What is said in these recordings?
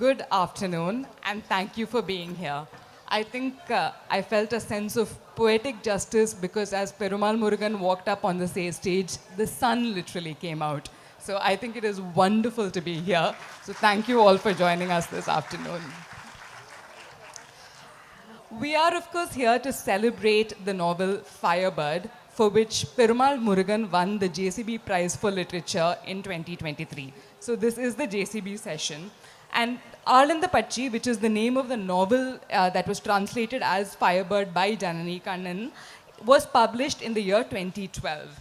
Good afternoon, and thank you for being here. I think I felt a sense of poetic justice because as Perumal Murugan walked up on the stage, the sun literally came out. So I think it is wonderful to be here. So thank you all for joining us this afternoon. We are, of course, here to celebrate the novel Firebird, for which Perumal Murugan won the JCB Prize for Literature in 2023. So this is the JCB session. And Arlinda Pachi, which is the name of the novel that was translated as Firebird by Janani Kannan, was published in the year 2012.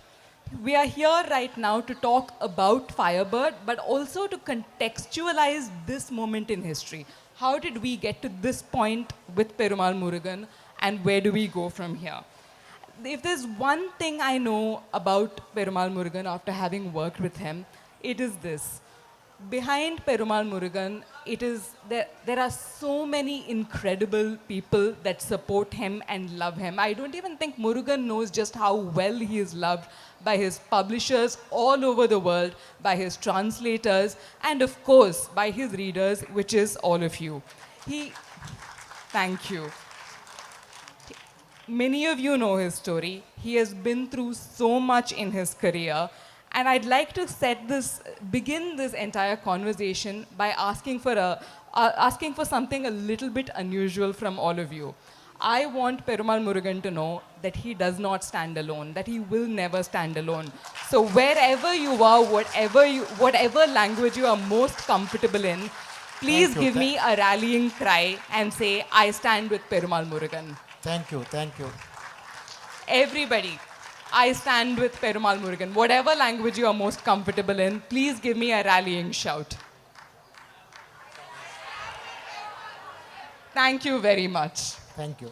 We are here right now to talk about Firebird, but also to contextualize this moment in history. How did we get to this point with Perumal Murugan, and where do we go from here? If there's one thing I know about Perumal Murugan after having worked with him, it is this. Behind Perumal Murugan, there are so many incredible people that support him and love him. I don't even think Murugan knows just how well he is loved by his publishers all over the world, by his translators, and of course, by his readers, which is all of you. Thank you. Many of you know his story. He has been through so much in his career. And I'd like to begin this entire conversation by asking for something a little bit unusual from all of you. I want Perumal Murugan to know that he does not stand alone, that he will never stand alone. So wherever you are, whatever language you are most comfortable in, please give me a rallying cry and say, I stand with Perumal Murugan. Thank you. Everybody, I stand with Perumal Murugan. Whatever language you are most comfortable in, please give me a rallying shout. Thank you very much. Thank you.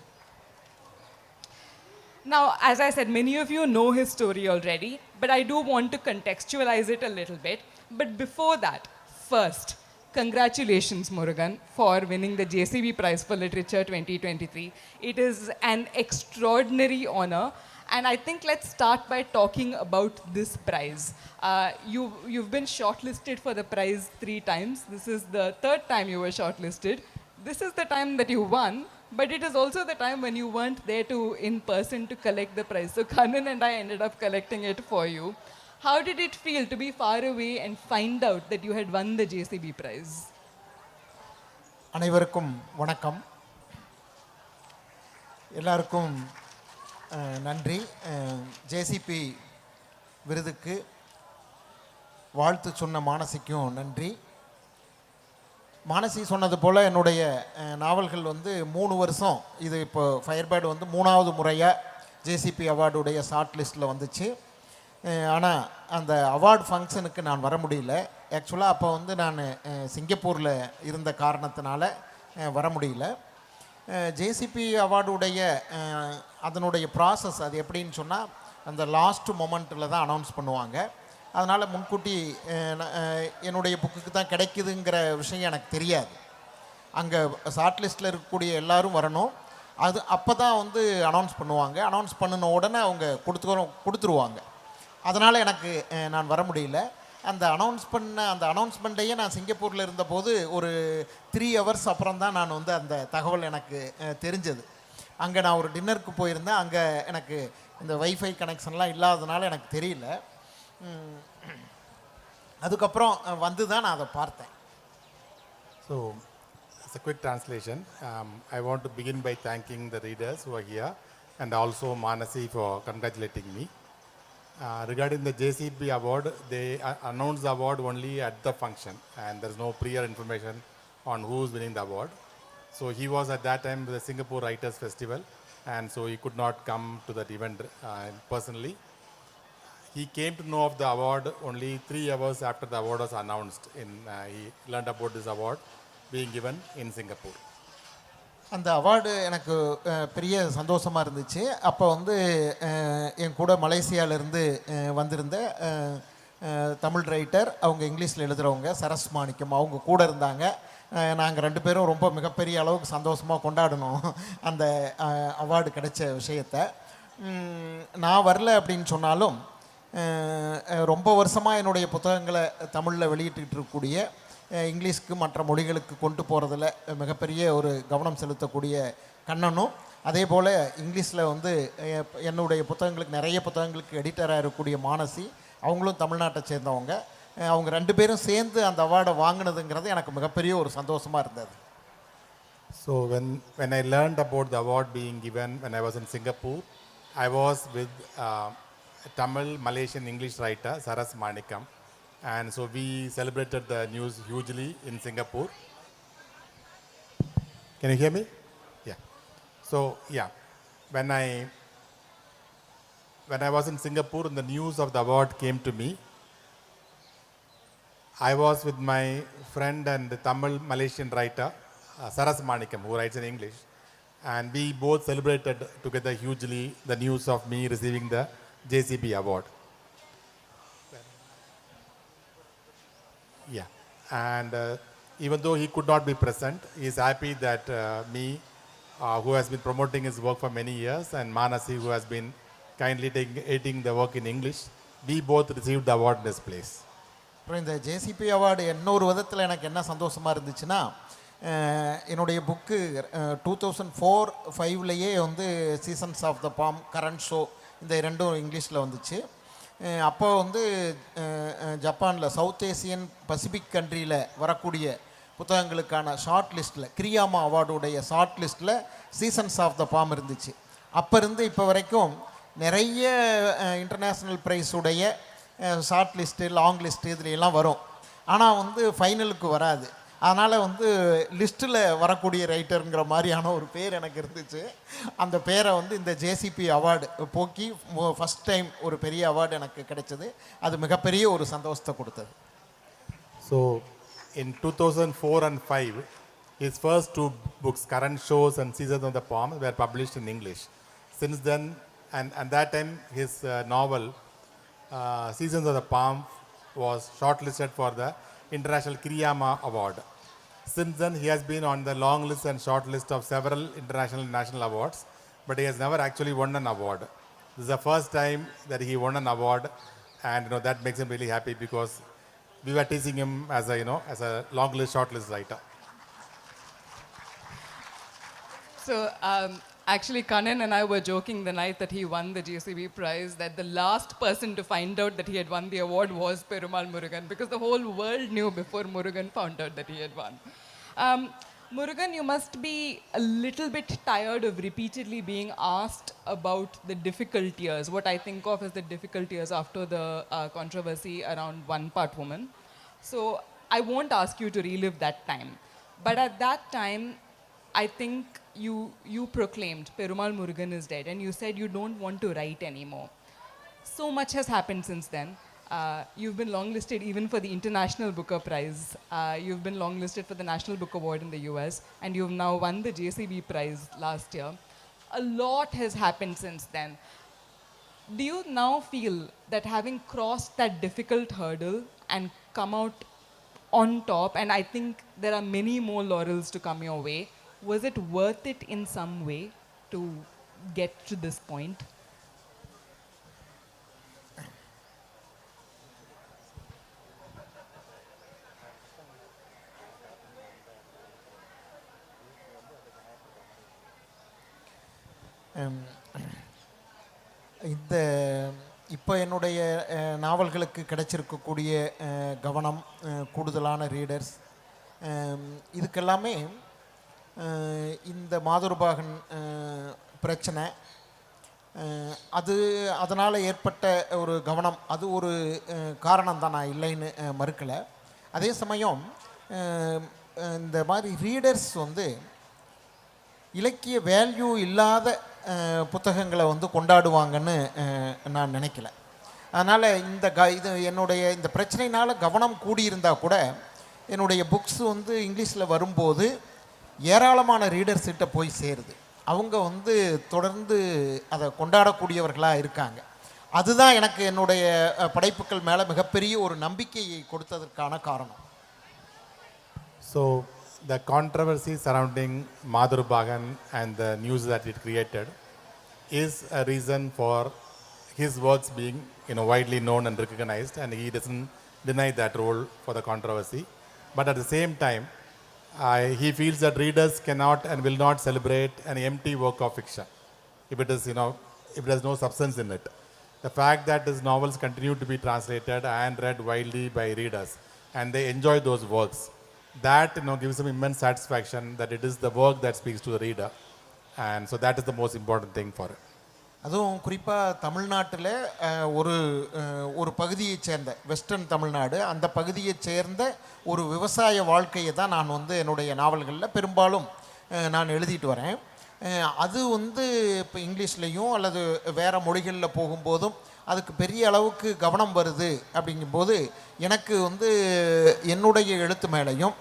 Now, as I said, many of you know his story already, but I do want to contextualize it a little bit. But before that, first, congratulations, Murugan, for winning the JCB Prize for Literature 2023. It is an extraordinary honor. And I think let's start by talking about this prize. You've been shortlisted for the prize 3 times. This is the 3rd time you were shortlisted. This is the time that you won, but it is also the time when you weren't there in person to collect the prize. So Kannan and I ended up collecting it for you. How did it feel to be far away and find out that you had won the JCB Prize? அனைவருக்கும் வணக்கம். எல்லாருக்கும் நன்றி. JCB விருதுக்கு வாழ்த்து சொன்ன மானசிக்கும் நன்றி. மானசி சொன்னது போல் என்னுடைய நாவல்கள் 3 வருஷம், இது இப்போ ஃபயர்பேர்டு 3வது முறையாக ஜேசிபி அவார்டுடைய ஷார்ட் லிஸ்ட்டில் வந்துச்சு. ஆனால் அந்த அவார்டு ஃபங்க்ஷனுக்கு நான் வர முடியல. ஆக்சுவலாக அப்போ நான் சிங்கப்பூரில் இருந்த காரணத்தினால வர முடியல. ஜேசிபி அவார்டுடைய அதனுடைய ப்ராசஸ் அது எப்படின்னு சொன்னால், அந்த லாஸ்ட் மொமெண்ட்டில் தான் அனௌன்ஸ் பண்ணுவாங்க. அதனால் முன்கூட்டி என்னுடைய புக்குக்கு தான் கிடைக்குதுங்கிற விஷயம் எனக்கு தெரியாது. அங்கே ஷார்ட் லிஸ்ட்டில் இருக்கக்கூடிய எல்லோரும் வரணும். அது அப்போ தான் அனௌன்ஸ் பண்ணுவாங்க. அனௌன்ஸ் பண்ணின உடனே அவங்க கொடுத்துருவாங்க. அதனால் நான் வர முடியல. அந்த அனௌன்ஸ்மெண்ட்டையே நான் சிங்கப்பூரில் இருந்தபோது ஒரு 3 ஹவர்ஸ் அப்புறம் தான் நான் அந்த தகவல் எனக்கு தெரிஞ்சது. அங்கே நான் ஒரு டின்னருக்கு போயிருந்தேன். அங்கே எனக்கு இந்த வைஃபை கனெக்ஷன்லாம் இல்லாததுனால எனக்கு தெரியல. அதுக்கப்புறம் தான் நான் அதை பார்த்தேன். So, as a quick translation, I want to begin by thanking the readers who are here and also Manasi for congratulating me. Regarding the JCB award, they announced the award only at the function and there is no prior information on who is winning the award. So he was at that time with the Singapore Writers Festival and so he could not come to that event personally. He came to know of the award only 3 hours after the award was announced. He learned about this award being given in Singapore. அந்த award எனக்கு பெரிய சந்தோஷமாக இருந்துச்சு. அப்போ என் கூட மலேசியாவிலேருந்து வந்திருந்த Tamil writer, அவங்க இங்கிலீஷில் எழுதுகிறவங்க, சரஸ் மாணிக்கம், அவங்க கூட இருந்தாங்க. நாங்கள் 2 பேரும் ரொம்ப மிகப்பெரிய அளவுக்கு சந்தோஷமாக கொண்டாடணும் அந்த அவார்டு கிடைச்ச விஷயத்தை. நான் வரல அப்படின்னு சொன்னாலும் ரொம்ப வருஷமாக என்னுடைய புத்தகங்களை தமிழில் வெளியிட்டு இருக்கக்கூடிய இங்கிலீஷ்க்கு மற்ற மொழிகளுக்கு கொண்டு போகிறதுல மிகப்பெரிய ஒரு கவனம் செலுத்தக்கூடிய கண்ணனும், அதே போல் இங்கிலீஷில் வந்து என்னுடைய புத்தகங்களுக்கு நிறைய புத்தகங்களுக்கு எடிட்டராக இருக்கக்கூடிய மானசி, அவங்களும் தமிழ்நாட்டை சேர்ந்தவங்க. அவங்க 2 பேரும் சேர்ந்து அந்த அவார்டை வாங்கினதுங்கிறது எனக்கு மிகப்பெரிய ஒரு சந்தோஷமாக இருந்தது. So when I learned about the award being given when I was in Singapore, I was with Tamil, Malaysian, English writer Saras Manikam, and so we celebrated the news hugely in Singapore. Can you hear me? Yeah. So yeah, when I was in Singapore and the news of the award came to me, I was with my friend and Tamil Malaysian writer Saras Manikam, who writes in English, and we both celebrated together hugely the news of me receiving the JCB award. Yeah, and even though he could not be present, he is happy that me, who has been promoting his work for many years, and Manasi, who has been kindly editing the work in English, we both received the award in his place. அப்புறம் இந்த JCB award இன்னொரு விதத்தில் எனக்கு என்ன சந்தோஷமாக இருந்துச்சுன்னா, என்னுடைய book 2004-05லேயே வந்து Seasons of the Palm, Current Show, இந்த 2ம் இங்கிலீஷில் வந்துச்சு. அப்போ வந்து ஜப்பானில் சவுத் ஏசியன் பசிபிக் கண்ட்ரியில் வரக்கூடிய புத்தகங்களுக்கான ஷார்ட் லிஸ்ட்டில், கிரியாமா அவார்டுடைய ஷார்ட் லிஸ்ட்டில் சீசன்ஸ் ஆஃப் த பாம் இருந்துச்சு. அப்போ இருந்து இப்போ வரைக்கும் நிறைய இன்டர்நேஷ்னல் ப்ரைஸுடைய ஷார்ட் லிஸ்ட்டு, லாங் லிஸ்ட்டு இதுலையெல்லாம் வரும். ஆனால் வந்து ஃபைனலுக்கு வராது. அதனால் வந்து லிஸ்ட்டில் வரக்கூடிய ரைட்டருங்கிற மாதிரியான ஒரு பேர் எனக்கு இருந்துச்சு. அந்த பேரை வந்து இந்த ஜேசிபி அவார்டு போக்கி ஃபஸ்ட் டைம் ஒரு பெரிய அவார்டு எனக்கு கிடைச்சது. அது மிகப்பெரிய ஒரு சந்தோஷத்தை கொடுத்தது. So in 2004 and 5, his first 2 books, Current Shows and Seasons of the Palm, were published in English. Since then, and that time his novel Seasons of the Palm was shortlisted for the International Kiriyama Award. Since then, he has been on the long list and short list of several international and national awards, but he has never actually won an award. This is the first time that he won an award, and that makes him really happy, because we were teasing him as a long list, short list writer. So actually, Kannan and I were joking the night that he won the JCB prize that the last person to find out that he had won the award was Perumal Murugan, because the whole world knew before Murugan found out that he had won. Murugan, you must be a little bit tired of repeatedly being asked about the difficult years, what I think of as the difficult years after the controversy around One Part Woman. So I won't ask you to relive that time. But at that time, I think you proclaimed Perumal Murugan is dead, and you said you don't want to write anymore. So much has happened since then. You've been longlisted even for the International Booker Prize. You've been longlisted for the National Book Award in the US, and you've now won the JCB Prize last year. A lot has happened since then. Do you now feel that having crossed that difficult hurdle and come out on top, and I think there are many more laurels to come your way, was it worth it in some way to get to this point? இந்த இப்போ என்னுடைய நாவல்களுக்கு கிடைச்சிருக்கக்கூடிய கவனம், கூடுதலான readers, இதுக்கெல்லாமே இந்த மாதுருபாகன் பிரச்சனை, அதனால் ஏற்பட்ட ஒரு கவனம், அது ஒரு காரணம் தான், நான் இல்லைன்னு மறுக்கலை. அதே சமயம் இந்த மாதிரி ரீடர்ஸ் வந்து இலக்கிய வேல்யூ இல்லாத புத்தகங்களை வந்து கொண்டாடுவாங்கன்னு நான் நினைக்கல. அதனால் இது என்னுடைய இந்த பிரச்சனையினால் கவனம் கூடியிருந்தால் கூட என்னுடைய புக்ஸ் வந்து இங்கிலீஷில் வரும்போது ஏராளமான ரீடர்ஸ்கிட்ட போய் சேருது. அவங்க வந்து தொடர்ந்து அதை கொண்டாடக்கூடியவர்களாக இருக்காங்க. அதுதான் எனக்கு என்னுடைய படைப்புகள் மேலே மிகப்பெரிய ஒரு நம்பிக்கையை கொடுத்ததற்கான காரணம். So the controversy surrounding Madhubagan and the news that it created is a reason for his works being widely known and recognized, and he doesn't deny that role for the controversy. But at the same time, he feels that readers cannot and will not celebrate an empty work of fiction if it is, if there's no substance in it. The fact that his novels continue to be translated and read widely by readers and they enjoy those works, that gives him immense satisfaction that it is the work that speaks to the reader. And so that is the most important thing for him. அதுவும் குறிப்பாக தமிழ்நாட்டில் ஒரு ஒரு பகுதியைச் சேர்ந்த western Tamil Nadu, அந்த பகுதியைச் சேர்ந்த ஒரு விவசாய வாழ்க்கையை தான் நான் வந்து என்னுடைய நாவல்களில் பெரும்பாலும் நான் எழுதிட்டு வரேன். அது வந்து இப்போ இங்கிலீஷ்லேயும் அல்லது வேறு மொழிகளில் போகும்போதும் அதுக்கு பெரிய அளவுக்கு கவனம் வருது. அப்படிங்கும்போது எனக்கு வந்து என்னுடைய எழுத்து மேலேயும்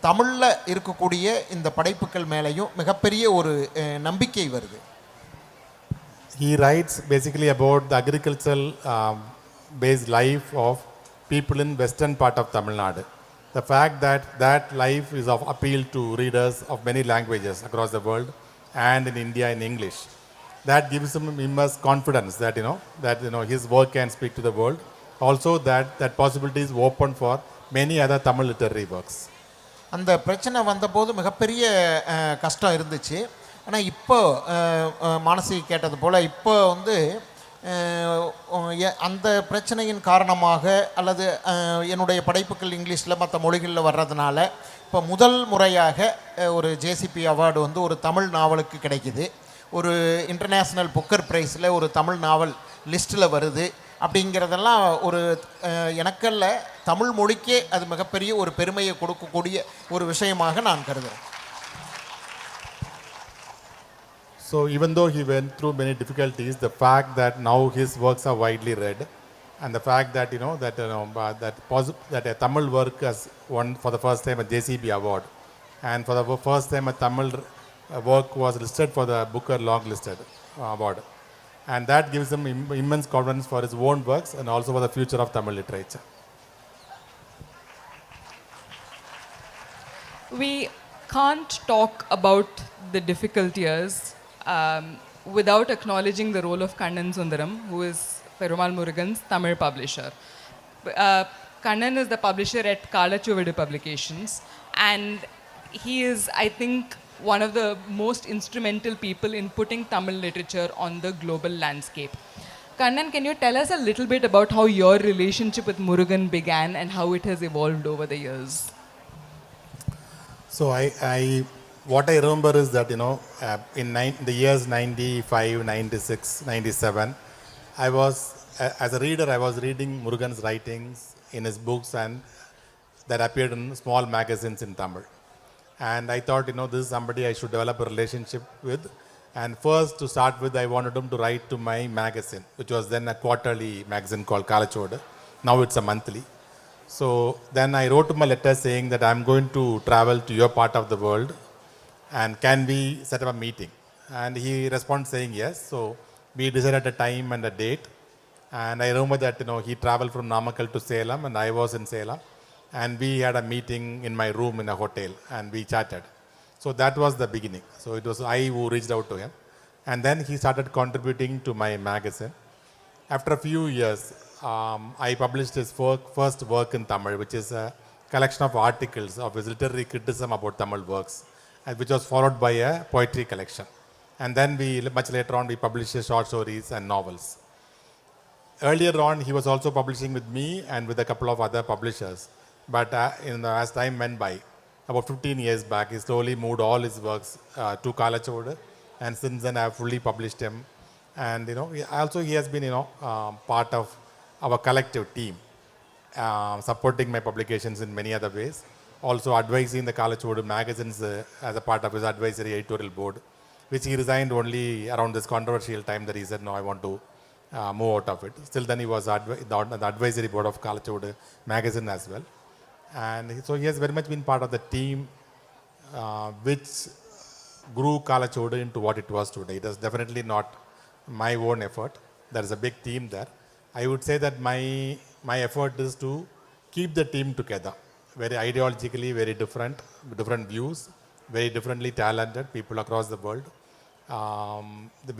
தமிழில் இருக்கக்கூடிய இந்த படைப்புகள் மேலேயும் மிகப்பெரிய ஒரு நம்பிக்கை வருது. He writes basically about the agricultural based life of people in western part of Tamil Nadu. The fact that that life is of appeal to readers of many languages across the world and in India in English. That gives him immense confidence that his work can speak to the world. Also that possibility is open for many other Tamil literary works. அந்த பிரச்சனை வந்தபோது மிகப்பெரிய கஷ்டம் இருந்துச்சு. ஆனால் இப்போ மானசி கேட்டது போல் இப்போ வந்து அந்த பிரச்சனையின் காரணமாக அல்லது என்னுடைய படைப்புகள் இங்கிலீஷில் மற்ற மொழிகளில் வர்றதுனால இப்போ முதல் முறையாக ஒரு ஜேசிபி அவார்டு வந்து ஒரு தமிழ் நாவலுக்கு கிடைக்குது. ஒரு இன்டர்நேஷ்னல் புக்கர் ப்ரைஸில் ஒரு தமிழ் நாவல் லிஸ்ட்டில் வருது. அப்படிங்கிறதெல்லாம் ஒரு எனக்கல்ல தமிழ் மொழிக்கே அது மிகப்பெரிய ஒரு பெருமையை கொடுக்கக்கூடிய ஒரு விஷயமாக நான் கருதுகிறேன். So even though he went through many difficulties, the fact that now his works are widely read, and the fact that that a Tamil work has won for the first time a JCB award, and for the first time a Tamil work was listed for the Booker Long Listed award, and that gives him immense confidence for his own works and also for the future of Tamil literature. We can't talk about the difficult years without acknowledging the role of Kannan Sundaram, who is Perumal Murugan's Tamil publisher. Kannan is the publisher at Kalachuvidu Publications, and he is, I think, one of the most instrumental people in putting Tamil literature on the global landscape. Kannan, can you tell us a little bit about how your relationship with Murugan began and how it has evolved over the years? So what I remember is that in the years 95, 96, 97, I was as a reader I was reading Murugan's writings in his books and that appeared in small magazines in Tamil, and I thought this is somebody I should develop a relationship with. And first, to start with, I wanted him to write to my magazine, which was then a quarterly magazine called Kalachodu. Now it's a monthly. So then I wrote him a letter saying that I'm going to travel to your part of the world, and can we set up a meeting? And he responded saying yes. So we decided a time and a date. And I remember that he traveled from Namakkal to Salem, and I was in Salem, and we had a meeting in my room in a hotel, and we chatted. So that was the beginning. So it was I who reached out to him, and then he started contributing to my magazine. After a few years, I published his first work in Tamil, which is a collection of articles of his literary criticism about Tamil works, and which was followed by a poetry collection. And then much later on, we published his short stories and novels. Earlier on, he was also publishing with me and with a couple of other publishers. But as time went by, about 15 years back, he slowly moved all his works to Kalachodu, and since then I have fully published him. And he has been part of our collective team, supporting my publications in many other ways. Also advising the Kalachodu magazines as a part of his advisory editorial board, which he resigned only around this controversial time that he said, no, I want to move out of it. Still then he was the advisory board of Kalachodu magazine as well. And so he has very much been part of the team which grew Kalachodu into what it was today. It was definitely not my own effort. There is a big team there. I would say that my effort is to keep the team together. Very ideologically, very different views, very differently talented people across the world.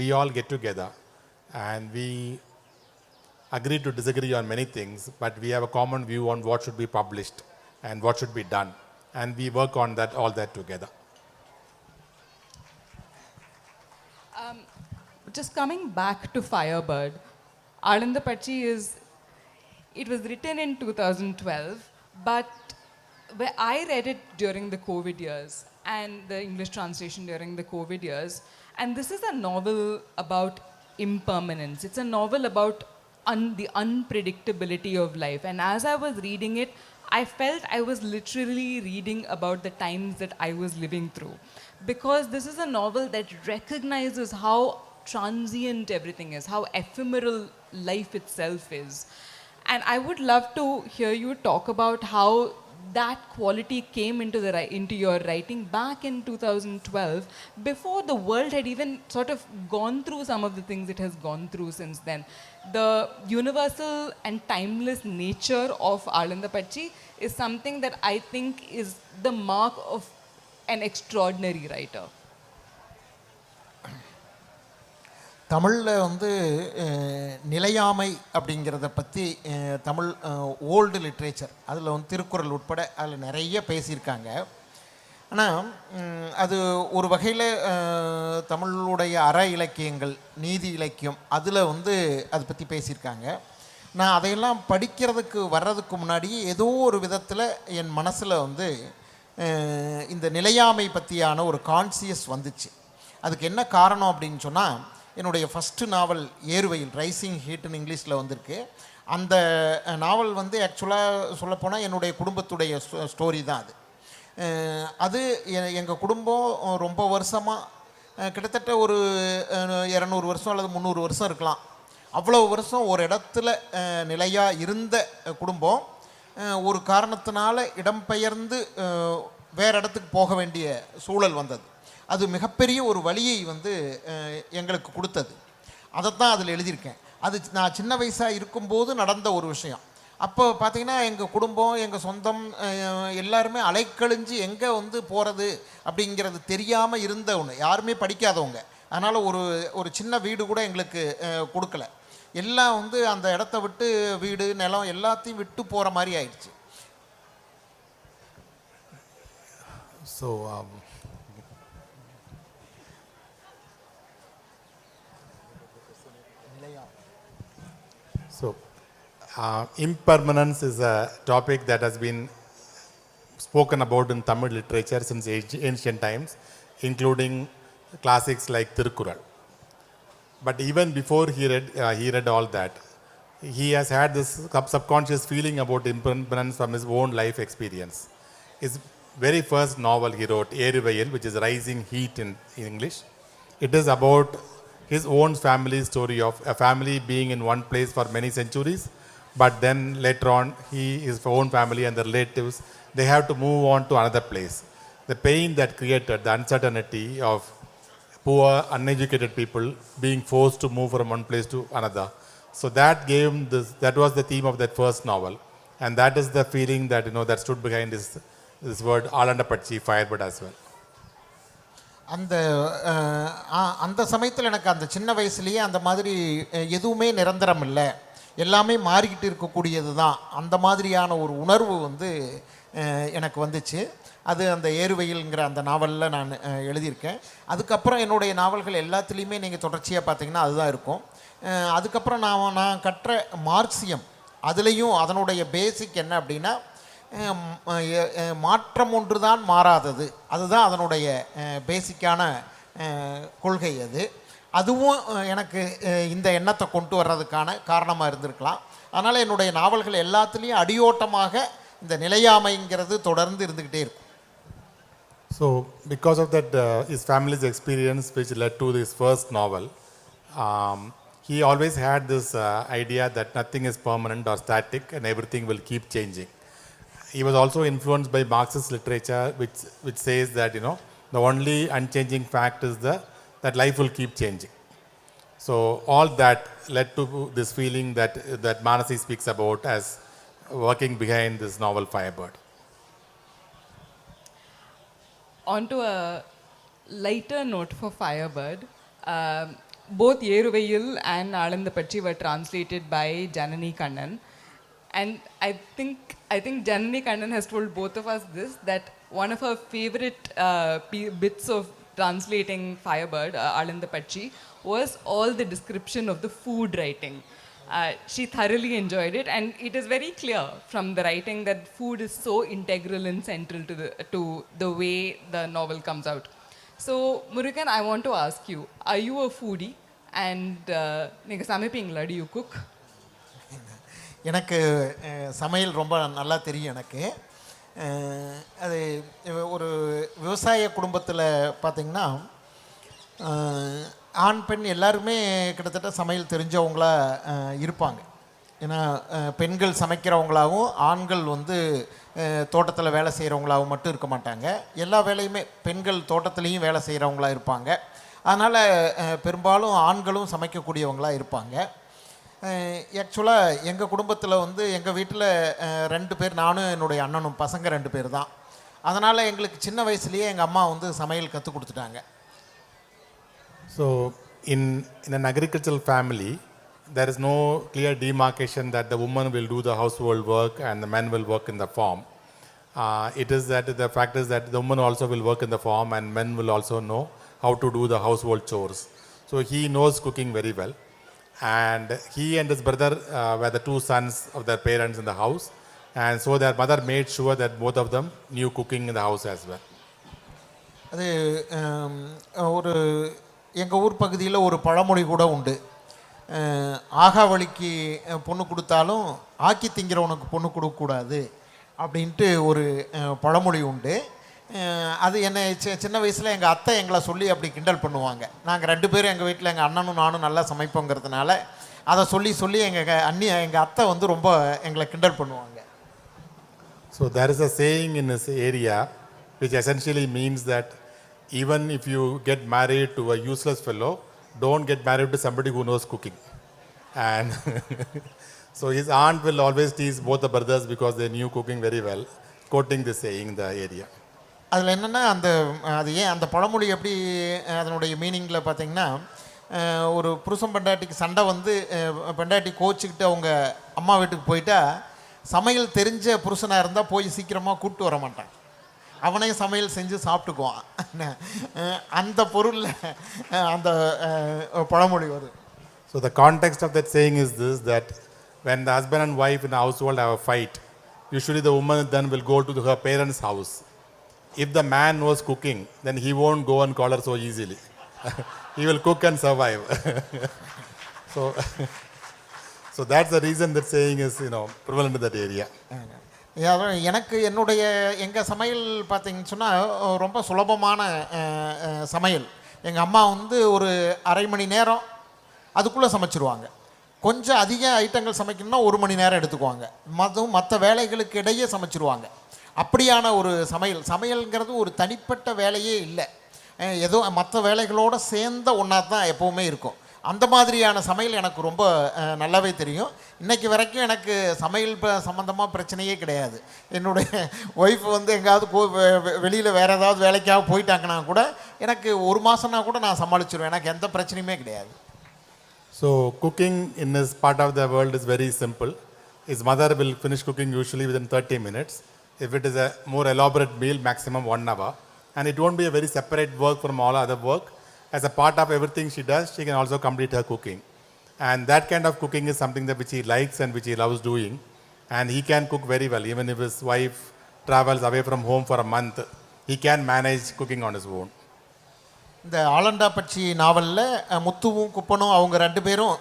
We all get together and we agree to disagree on many things, but we have a common view on what should be published and what should be done. and we work on that, all that together. Just coming back to Firebird, Alandapachi it was written in 2012, but where I read it during the COVID years and the English translation during the COVID years, and this is a novel about impermanence. It's a novel about the unpredictability of life. And as I was reading it, I felt I was literally reading about the times that I was living through. Because this is a novel that recognizes how transient everything is, how ephemeral life itself is. And I would love to hear you talk about how that quality came into your writing back in 2012, before the world had even sort of gone through some of the things it has gone through since then. The universal and timeless nature of Alandapachi is something that I think is the mark of an extraordinary writer. தமிழில் வந்து நிலையாமை அப்படிங்கிறத பற்றி Tamil old literature அதில் வந்து திருக்குறள் உட்பட அதில் நிறைய பேசியிருக்காங்க. ஆனால் அது ஒரு வகையில் தமிழுடைய அற இலக்கியங்கள், நீதி இலக்கியம், அதில் வந்து அதை பற்றி பேசியிருக்காங்க. நான் அதையெல்லாம் படிக்கிறதுக்கு வர்றதுக்கு முன்னாடி ஏதோ ஒரு விதத்தில் என் மனசில் வந்து இந்த நிலையாமை பற்றியான ஒரு கான்சியஸ் வந்துச்சு. அதுக்கு என்ன காரணம் அப்படின்னு சொன்னால், என்னுடைய ஃபஸ்ட்டு நாவல் ஏறுவெயில், ரைசிங் ஹீட்னு இங்கிலீஷில் வந்திருக்கு. அந்த நாவல் வந்து ஆக்சுவலாக சொல்லப்போனால் என்னுடைய குடும்பத்துடைய ஸ்டோரி தான் அது. அது எங்கள் குடும்பம் ரொம்ப வருஷமாக, கிட்டத்தட்ட ஒரு 200 வருஷம் அல்லது 300 வருஷம் இருக்கலாம், அவ்வளோ வருஷம் ஒரு இடத்துல நிலையாக இருந்த குடும்பம் ஒரு காரணத்தினால இடம்பெயர்ந்து வேறு இடத்துக்கு போக வேண்டிய சூழல் வந்தது. அது மிகப்பெரிய ஒரு வழியை வந்து எங்களுக்கு கொடுத்தது. அதைத்தான் அதில் எழுதியிருக்கேன். அது நான் சின்ன வயசாக இருக்கும்போது நடந்த ஒரு விஷயம். அப்போ பார்த்திங்கன்னா எங்கள் குடும்பம், எங்கள் சொந்தம் எல்லாருமே அலைக்கழிஞ்சு எங்கே வந்து போகிறது அப்படிங்கிறது தெரியாமல் இருந்த ஒன்று. யாருமே படிக்காதவங்க. அதனால் ஒரு சின்ன வீடு கூட எங்களுக்கு கொடுக்கல. எல்லாம் வந்து அந்த இடத்த விட்டு, வீடு நிலம் எல்லாத்தையும் விட்டு போகிற மாதிரி ஆயிடுச்சு. So, impermanence is a topic that has been spoken about in Tamil literature since ancient times, including classics like Tirukkural. But even before he read all that, he has had this subconscious feeling about impermanence from his own life experience. His very first novel he wrote, Eruvayil, which is Rising Heat in English, it is about his own family story of a family being in one place for many centuries, but then later on his own family and the relatives, they have to move on to another place. The pain that created, the uncertainty of poor, uneducated people being forced to move from one place to another. So that was the theme of that first novel, and that is the feeling that that stood behind this word Alandapachi, Firebird as well. அந்த சமயத்தில் எனக்கு அந்த சின்ன வயசுலேயே அந்த மாதிரி எதுவுமே நிரந்தரம் இல்லை, எல்லாமே மாறிக்கிட்டு இருக்கக்கூடியது தான், அந்த மாதிரியான ஒரு உணர்வு வந்து எனக்கு வந்துச்சு. அது அந்த ஏறுவெயில்ங்கிற அந்த நாவலில் நான் எழுதியிருக்கேன். அதுக்கப்புறம் என்னுடைய நாவல்கள் எல்லாத்துலேயுமே நீங்கள் தொடர்ச்சியாக பார்த்தீங்கன்னா அதுதான் இருக்கும். அதுக்கப்புறம் நான் கற்ற மார்க்சியம், அதுலேயும் அதனுடைய பேசிக் என்ன அப்படின்னா, மாற்றம் ஒன்று தான் மாறாதது, அதுதான் அதனுடைய பேசிக்கான கொள்கை. அதுவும் எனக்கு இந்த எண்ணத்தை கொண்டு வர்றதுக்கான காரணமாக இருந்திருக்கலாம். அதனால் என்னுடைய நாவல்கள் எல்லாத்துலேயும் அடியோட்டமாக இந்த நிலையாமைங்கிறது தொடர்ந்து இருந்துக்கிட்டே இருக்கும். So because of that his family's experience which led to this first novel, he always had this idea that nothing is permanent or static and everything will keep changing. He was also influenced by Marxist literature which says that the only unchanging fact is that life will keep changing. So all that led to this feeling that Manasi speaks about as working behind this novel Firebird. On to a lighter note for Firebird, both Yeruvayil and Alandapachi were translated by Janani Kannan. And I think Janani Kannan has told both of us this, that one of her favorite bits of translating Firebird, Alinda Pachi, was all the description of the food writing. She thoroughly enjoyed it, and it is very clear from the writing that food is so integral and central to the way the novel comes out. So, Murugan, I want to ask you, are you a foodie? And நீங்க சமைப்பீங்களா? Do you cook? எனக்கு சமையல் ரொம்ப நல்லா தெரியும் எனக்கு. அது ஒரு விவசாய குடும்பத்தில் பார்த்திங்கன்னா ஆண் பெண் எல்லாருமே கிட்டத்தட்ட சமையல் தெரிஞ்சவங்களா இருப்பாங்க. ஏன்னா பெண்கள் சமைக்கிறவங்களாகவும் ஆண்கள் வந்து தோட்டத்தில் வேலை செய்கிறவங்களாகவும் மட்டும் இருக்க மாட்டாங்க. எல்லா வேலையுமே பெண்கள் தோட்டத்துலேயும் வேலை செய்கிறவங்களா இருப்பாங்க. அதனால் பெரும்பாலும் ஆண்களும் சமைக்கக்கூடியவங்களாக இருப்பாங்க. ஆக்சுவலாக எங்கள் குடும்பத்தில் வந்து எங்கள் வீட்டில் 2 பேர், நானும் என்னுடைய அண்ணனும், பசங்க 2 பேர் தான். அதனால் எங்களுக்கு சின்ன வயசுலேயே எங்கள் அம்மா வந்து சமையல் கற்றுக் கொடுத்துட்டாங்க. So in an agricultural family, there is no clear demarcation that the woman will do the household work and the man will work in the farm. It is that the fact is that the woman also will work in the farm and men will also know how to do the household chores. So he knows cooking very well. And he and his brother were the 2 sons of their parents in the house, and so their mother made sure that both of them knew cooking in the house as well. அது ஒரு எங்கள் ஊர் பகுதியில் ஒரு பழமொழி கூட உண்டு. ஆகா வழிக்கு பொண்ணு கொடுத்தாலும் ஆக்கி திங்கிறவனுக்கு பொண்ணு கொடுக்கக்கூடாது அப்படின்ட்டு ஒரு பழமொழி உண்டு. அது என்னை சின்ன வயசில் எங்கள் அத்தை எங்களை சொல்லி அப்படி கிண்டல் பண்ணுவாங்க. நாங்கள் 2 பேரும் எங்கள் வீட்டில் எங்கள் அண்ணனும் நானும் நல்லா சமைப்போங்கிறதுனால அதை சொல்லி எங்கள் அத்தை வந்து ரொம்ப எங்களை கிண்டல் பண்ணுவாங்க. So there is a saying in this area which essentially means that even if you get married to a useless fellow, don't get married to somebody who knows cooking. And so his aunt will always tease both the brothers because they knew cooking very well, quoting this saying in the area. அதில் என்னென்னா அது ஏன் அந்த பழமொழி எப்படி அதனுடைய மீனிங்கில் பார்த்திங்கன்னா, ஒரு புருஷன் பெண்டாட்டிக்கு சண்டை வந்து பெண்டாட்டி கோச்சிக்கிட்டு அவங்க அம்மா வீட்டுக்கு போயிட்டா சமையல் தெரிஞ்ச புருஷனாக இருந்தால் போய் சீக்கிரமாக கூப்பிட்டு வர மாட்டான், அவனே சமையல் செஞ்சு சாப்பிட்டுக்குவான். அந்த பொருளில் அந்த பழமொழி வரும். So the context of that saying is this, that when the husband and wife in the household have a fight, usually the woman then will go to her parents' house. If the man knows cooking, then he won't go and call her so easily. He will cook and survive. So that's the reason that saying is, prevalent in that area. எனக்கு எங்கள் சமையல் பார்த்திங்கன்னு சொன்னால் ரொம்ப சுலபமான சமையல். எங்கள் அம்மா வந்து ஒரு அரை மணி நேரம் அதுக்குள்ளே சமைச்சிருவாங்க. கொஞ்சம் அதிக ஐட்டங்கள் சமைக்கணும்னா 1 மணி நேரம் எடுத்துக்குவாங்க. மற்ற வேலைகளுக்கு இடையே சமைச்சிருவாங்க. அப்படியான ஒரு சமையல்ங்கிறது ஒரு தனிப்பட்ட வேலையே இல்லை, ஏதோ மற்ற வேலைகளோடு சேர்ந்த ஒன்றா தான் எப்போவுமே இருக்கும். அந்த மாதிரியான சமையல் எனக்கு ரொம்ப நல்லாவே தெரியும். இன்றைக்கி வரைக்கும் எனக்கு சமையல் சம்மந்தமாக பிரச்சனையே கிடையாது. என்னுடைய ஒய்ஃப் வந்து எங்கேயாவது வெளியில் வேறு ஏதாவது வேலைக்காக போயிட்டாங்கன்னா கூட எனக்கு 1 மாதம்னா கூட நான் சமாளிச்சிடுவேன், எனக்கு எந்த பிரச்சனையுமே கிடையாது. So cooking in this part of the world is very simple. His mother will finish cooking usually within 30 minutes. If it is a more elaborate meal, maximum 1 hour. And it won't be a very separate work from all other work. As a part of everything she does, she can also complete her cooking. And that kind of cooking is something that which he likes and which he loves doing. And he can cook very well. Even if his wife travels away from home for a month, he can manage cooking on his own. இந்த ஆலண்டா பட்சி நாவலில் முத்துவும் குப்பனும் அவங்க 2 பேரும்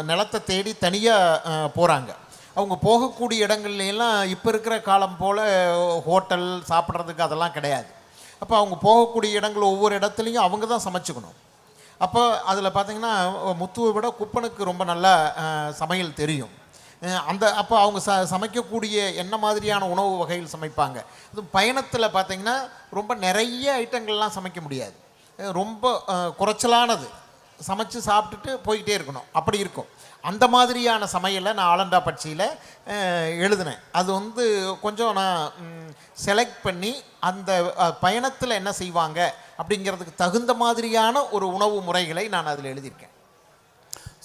நிலத்தை தேடி தனியாக போகிறாங்க. அவங்க போகக்கூடிய இடங்கள்லாம் இப்போ இருக்கிற காலம் போல் ஹோட்டல் சாப்பிட்றதுக்கு அதெல்லாம் கிடையாது. அப்போ அவங்க போகக்கூடிய இடங்கள் ஒவ்வொரு இடத்துலையும் அவங்க தான் சமைச்சுக்கணும். அப்போ அதில் பார்த்திங்கன்னா முத்துவை விட குப்பனுக்கு ரொம்ப நல்லா சமையல் தெரியும். அப்போ அவங்க சமைக்கக்கூடிய என்ன மாதிரியான உணவு வகைகள் சமைப்பாங்க. அது பயணத்தில் பார்த்திங்கன்னா ரொம்ப நிறைய ஐட்டங்கள்லாம் சமைக்க முடியாது, ரொம்ப குறைச்சலானது சமைச்சு சாப்பிட்டுட்டு போய்கிட்டே இருக்கணும், அப்படி இருக்கும். அந்த மாதிரியான சமையலை நான் ஆலண்டா பட்சியில் எழுதினேன். அது வந்து கொஞ்சம் நான் செலக்ட் பண்ணி அந்த பயணத்தில் என்ன செய்வாங்க அப்படிங்கிறதுக்கு தகுந்த மாதிரியான ஒரு உணவு முறைகளை நான் அதில் எழுதியிருக்கேன்.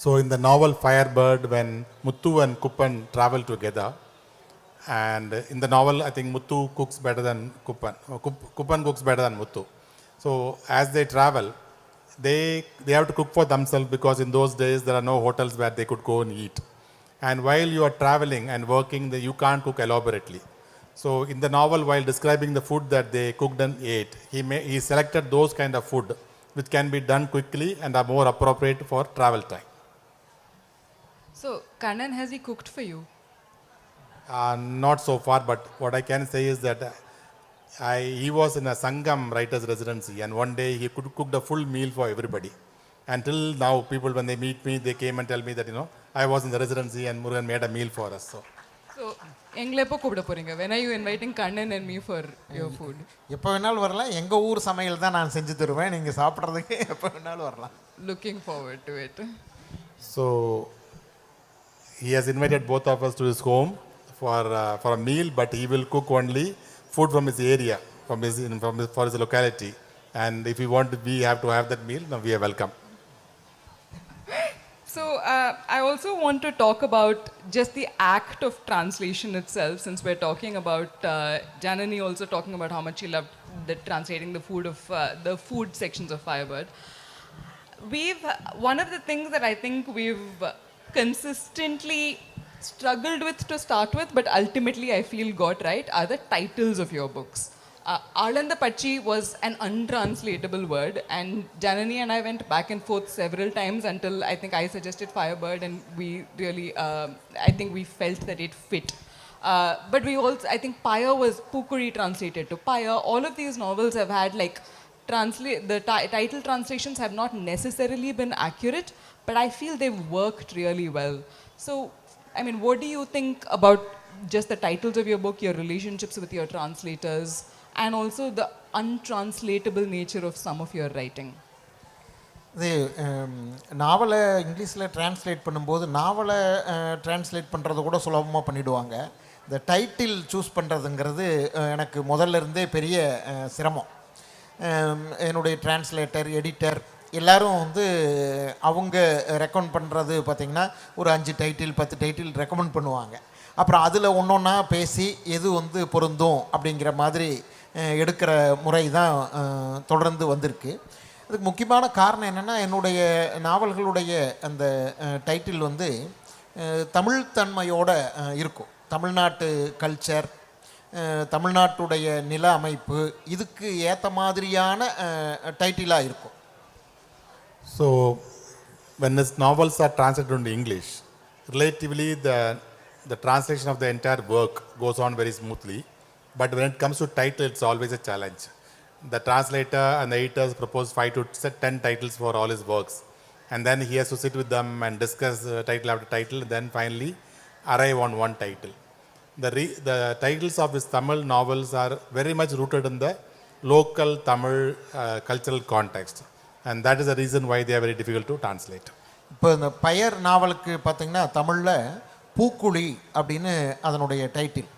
So in the novel Firebird, when Muthu and Kuppan travel together, And in the novel, I think Muthu cooks better than Kuppan. Kuppan cooks better than Muthu. So as they travel, they have to cook for themselves because in those days there are no hotels where they could go and eat. And while you are traveling and working, you can't cook elaborately. So in the novel, while describing the food that they cooked and ate, he selected those kind of food which can be done quickly and are more appropriate for travel time. So, Kannan, has he cooked for you? Not so far, but what I can say is that he was in a Sangam writer's residency, and one day he cooked a full meal for everybody. Until now, people when they meet me, they came and tell me that I was in the residency and Murugan made a meal for us. So, when are you inviting Kannan and me for your food? எப்போ வேணாலும் வரலாம், எங்கள் ஊர் சமையல் தான் நான் செஞ்சு தருவேன், நீங்கள் சாப்பிட்றதுக்கு எப்போ வேணாலும் வரலாம். Looking forward to it. So he has invited both of us to his home for a meal, but he will cook only food from his area, for his locality. And if we have to have that meal, now we are welcome. So, I also want to talk about just the act of translation itself, since we're talking about Janani also talking about how much she loved translating the food sections of Firebird. One of the things that I think we've consistently struggled with to start with, but ultimately I feel got right, are the titles of your books. Alanda Pachi was an untranslatable word, and Janani and I went back and forth several times until I think I suggested Firebird, and we really, I think we felt that it fit. But we also, I think Paya was Pukuri translated to Paya. All of these novels have had like, title translations have not necessarily been accurate, but I feel they've worked really well. So, I mean, what do you think about just the titles of your book, your relationships with your translators, and also the untranslatable nature of some of your writing? இது நாவலை இங்கிலீஷில் translate பண்ணும்போது நாவலை translate பண்ணுறது கூட சுலபமாக பண்ணிவிடுவாங்க. இந்த டைட்டில் சூஸ் பண்ணுறதுங்கிறது எனக்கு முதல்ல இருந்தே பெரிய சிரமம். என்னுடைய டிரான்ஸ்லேட்டர், எடிட்டர் எல்லோரும் வந்து அவங்க ரெக்கமெண்ட் பண்ணுறது பார்த்திங்கன்னா ஒரு 5 டைட்டில் 10 டைட்டில் ரெக்கமெண்ட் பண்ணுவாங்க. அப்புறம் அதில் ஒன்றா பேசி எது வந்து பொருந்தும் அப்படிங்கிற மாதிரி எடுக்கிற முறை தான் தொடர்ந்து வந்திருக்கு. அதுக்கு முக்கியமான காரணம் என்னென்னா, என்னுடைய நாவல்களுடைய அந்த டைட்டில் வந்து தமிழ்த்தன்மையோடு இருக்கும். தமிழ்நாட்டு கல்ச்சர், தமிழ்நாட்டுடைய நில அமைப்பு, இதுக்கு ஏற்ற மாதிரியான டைட்டிலாக இருக்கும். So when his novels are translated into English, relatively the translation of the entire work goes on very smoothly. But when it comes to title, it's always a challenge. The translator and the editors propose 5 to 10 titles for all his works. And then he has to sit with them and discuss title after title, and then finally arrive on one title. The titles of his Tamil novels are very much rooted in the local Tamil cultural context. And that is the reason why they are very difficult to translate. இப்போ இந்த பயர் நாவலுக்கு பார்த்திங்கன்னா தமிழில் பூக்குழி அப்படின்னு அதனுடைய title.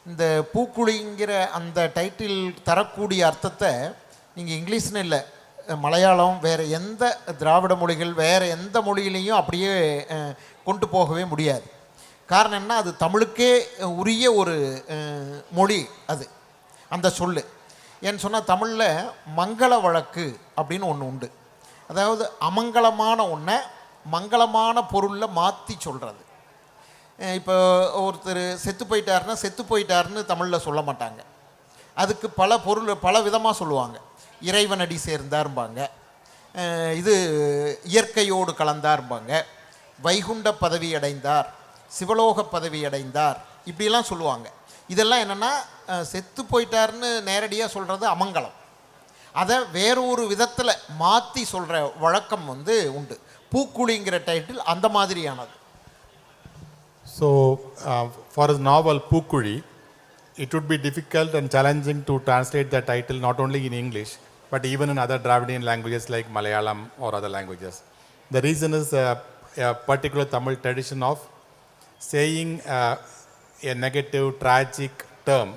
இந்த பூக்குழிங்கிற அந்த title தரக்கூடிய அர்த்தத்தை நீங்கள் இங்கிலீஷ்னு இல்லை, மலையாளம், வேறு எந்த திராவிட மொழிகள், வேறு எந்த மொழியிலையும் அப்படியே கொண்டு போகவே முடியாது. காரணம் என்ன, அது தமிழுக்கே உரிய ஒரு மொழி அது, அந்த சொல்லு. ஏன்னு சொன்னால் தமிழில் மங்கள வழக்கு அப்படின்னு ஒன்று உண்டு. அதாவது அமங்கலமான ஒன்றை மங்களமான பொருளில் மாற்றி சொல்கிறது. இப்போ ஒருத்தர் செத்து போயிட்டாருன்னு தமிழில் சொல்ல மாட்டாங்க. அதுக்கு பல விதமாக சொல்லுவாங்க. இறைவனடி சேர்ந்தார்பாங்க, இது இயற்கையோடு கலந்தார்பாங்க, வைகுண்ட பதவி அடைந்தார், சிவலோக பதவி அடைந்தார், இப்படிலாம் சொல்லுவாங்க. இதெல்லாம் என்னென்னா, செத்து போயிட்டாருன்னு நேரடியாக சொல்கிறது அமங்கலம். அதை வேறொரு விதத்தில் மாற்றி சொல்கிற வழக்கம் வந்து உண்டு. பூக்குழிங்கிற டைட்டில் அந்த மாதிரியானது. So for his novel Pookuri, it would be difficult and challenging to translate the title not only in English but even in other Dravidian languages like Malayalam or other languages. The reason is a particular Tamil tradition of saying a negative, tragic term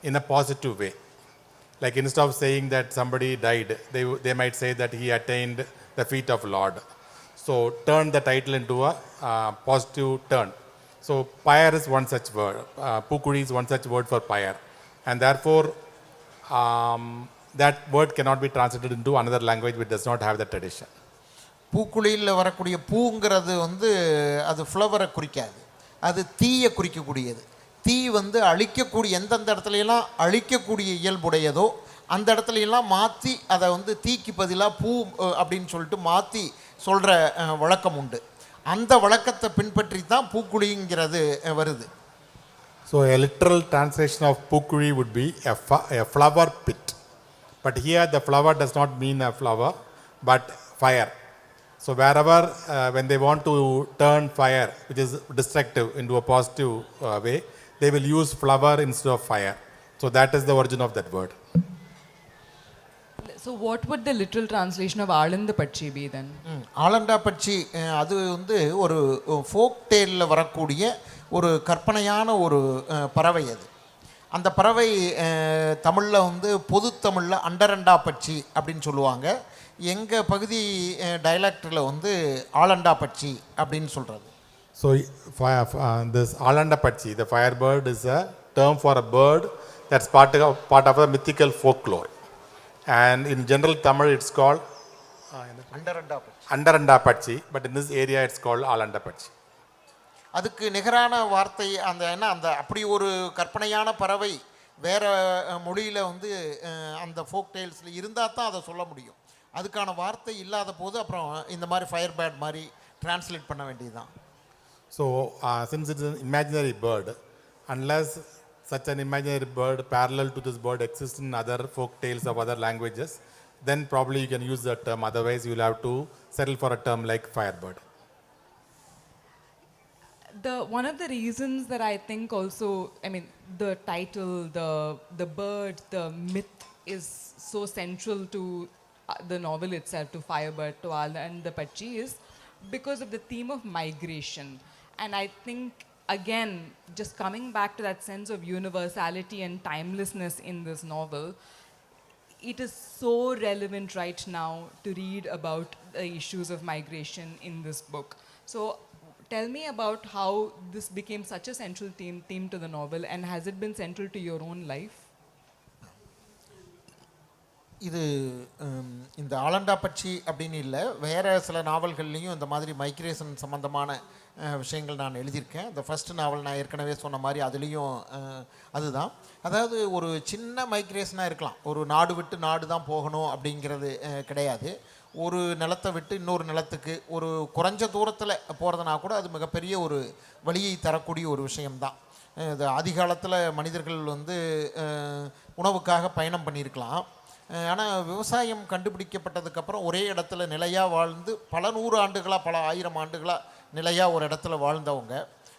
in a positive way. Like instead of saying that somebody died, they might say that he attained the feet of Lord. So turn the title into a positive turn. So pyre is one such word. Pukuri is one such word for pyre. And therefore, that word cannot be translated into another language which does not have the tradition. பூக்குழியில் வரக்கூடிய பூங்கிறது வந்து அது ஃப்ளவரை குறிக்காது, அது தீயை குறிக்கக்கூடியது. தீ வந்து அழிக்கக்கூடிய எந்தெந்த இடத்துலையெல்லாம் அழிக்கக்கூடிய இயல்புடையதோ அந்த இடத்துலையெல்லாம் மாற்றி அதை வந்து தீக்கு பதிலாக பூ அப்படின்னு சொல்லிட்டு மாற்றி சொல்கிற வழக்கம் உண்டு. அந்த வழக்கத்தை பின்பற்றி தான் பூக்குழிங்கிறது வருது. So a literal translation of Pukuri would be a flower pit. But here the flower does not mean a flower, but fire. So wherever, when they want to turn fire, which is destructive, into a positive way, they will use flower instead of fire. So that is the origin of that word. So what would the literal translation of Alandapatchi be then? ஆலண்டாப்பட்சி அது வந்து ஒரு folk டேலில் வரக்கூடிய ஒரு கற்பனையான ஒரு பறவை. அது அந்த பறவை தமிழில் வந்து பொது தமிழில் அண்டரண்டாப்பட்சி அப்படின்னு சொல்லுவாங்க. எங்கள் பகுதி டைலாக்டில் வந்து ஆலண்டாப்பட்சி அப்படின்னு சொல்கிறது. So this Alandapatchi, the firebird, is a term for a bird that's part of the mythical folklore. And in general Tamil it's called Andarandapatchi, but in this area it's called Alandapatchi. அதுக்கு நிகரான வார்த்தை அந்த என்ன அந்த அப்படி ஒரு கற்பனையான பறவை வேறு மொழியில் வந்து அந்த ஃபோக் டெய்ல்ஸில் இருந்தால் தான் அதை சொல்ல முடியும். அதுக்கான வார்த்தை இல்லாத போது அப்புறம் இந்த மாதிரி ஃபயர் பேர்ட் மாதிரி டிரான்ஸ்லேட் பண்ண வேண்டியதுதான். So since it is an imaginary bird, unless such an imaginary bird parallel to this bird exists in other folk tales of other languages, then probably you can use that term. Otherwise you will have to settle for a term like firebird. One of the reasons that I think also, I mean, the title, the bird, the myth is so central to the novel itself, to Firebird, to Alandapatchi, is because of the theme of migration. And I think, again, just coming back to that sense of universality and timelessness in this novel, it is so relevant right now to read about the issues of migration in this book. So tell me about how this became such a central theme to the novel, and has it been central to your own life? இது இந்த ஆலண்டாப்பட்சி அப்படின்னு இல்லை, வேறு சில நாவல்கள்லேயும் இந்த மாதிரி migration சம்மந்தமான விஷயங்கள் நான் எழுதியிருக்கேன். இந்த ஃபஸ்ட்டு நாவல் நான் ஏற்கனவே சொன்ன மாதிரி அதுலேயும் அதுதான். அதாவது ஒரு சின்ன மைக்ரேஷனாக இருக்கலாம், ஒரு நாடு விட்டு நாடு தான் போகணும் அப்படிங்கிறது கிடையாது. ஒரு நிலத்தை விட்டு இன்னொரு நிலத்துக்கு ஒரு குறைஞ்ச தூரத்தில் போகிறதுனா கூட அது மிகப்பெரிய ஒரு வழியை தரக்கூடிய ஒரு விஷயம்தான். இது ஆதிகாலத்தில் மனிதர்கள் வந்து உணவுக்காக பயணம் பண்ணியிருக்கலாம். ஆனால் விவசாயம் கண்டுபிடிக்கப்பட்டதுக்கப்புறம் ஒரே இடத்துல நிலையாக வாழ்ந்து பல நூறு ஆண்டுகளாக பல ஆயிரம் ஆண்டுகளாக நிலையாக ஒரு இடத்துல வாழ்ந்தவங்க.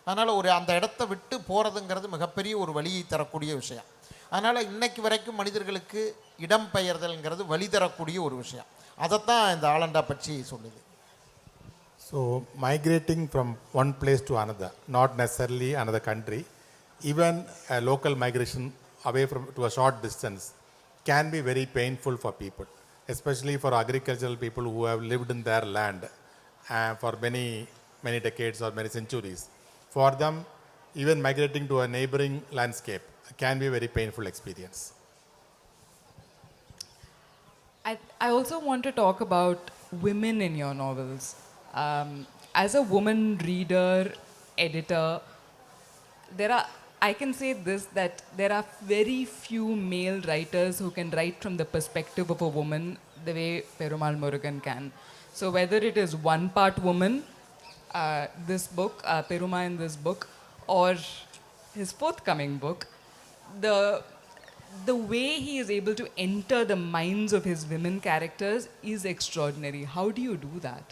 அதனால் அந்த இடத்த விட்டு போகிறதுங்கிறது மிகப்பெரிய ஒரு வழியை தரக்கூடிய விஷயம். அதனால் இன்னைக்கு வரைக்கும் மனிதர்களுக்கு இடம்பெயர்தல்ங்கிறது வழி தரக்கூடிய ஒரு விஷயம். அதைத்தான் இந்த ஆலண்டாப்பட்சி சொல்லுது. So migrating from one place to another, not necessarily another country, even a local migration away from to a short distance can be very painful for people, especially for agricultural people who have lived in their land for many decades or many centuries. For them, even migrating to a neighboring landscape can be a very painful experience. I also want to talk about women in your novels. As a woman reader, editor, I can say this, that there are very few male writers who can write from the perspective of a woman the way Perumal Murugan can. So whether it is one part woman, this book, Peruma in this book, or his forthcoming book, the way he is able to enter the minds of his women characters is extraordinary. How do you do that?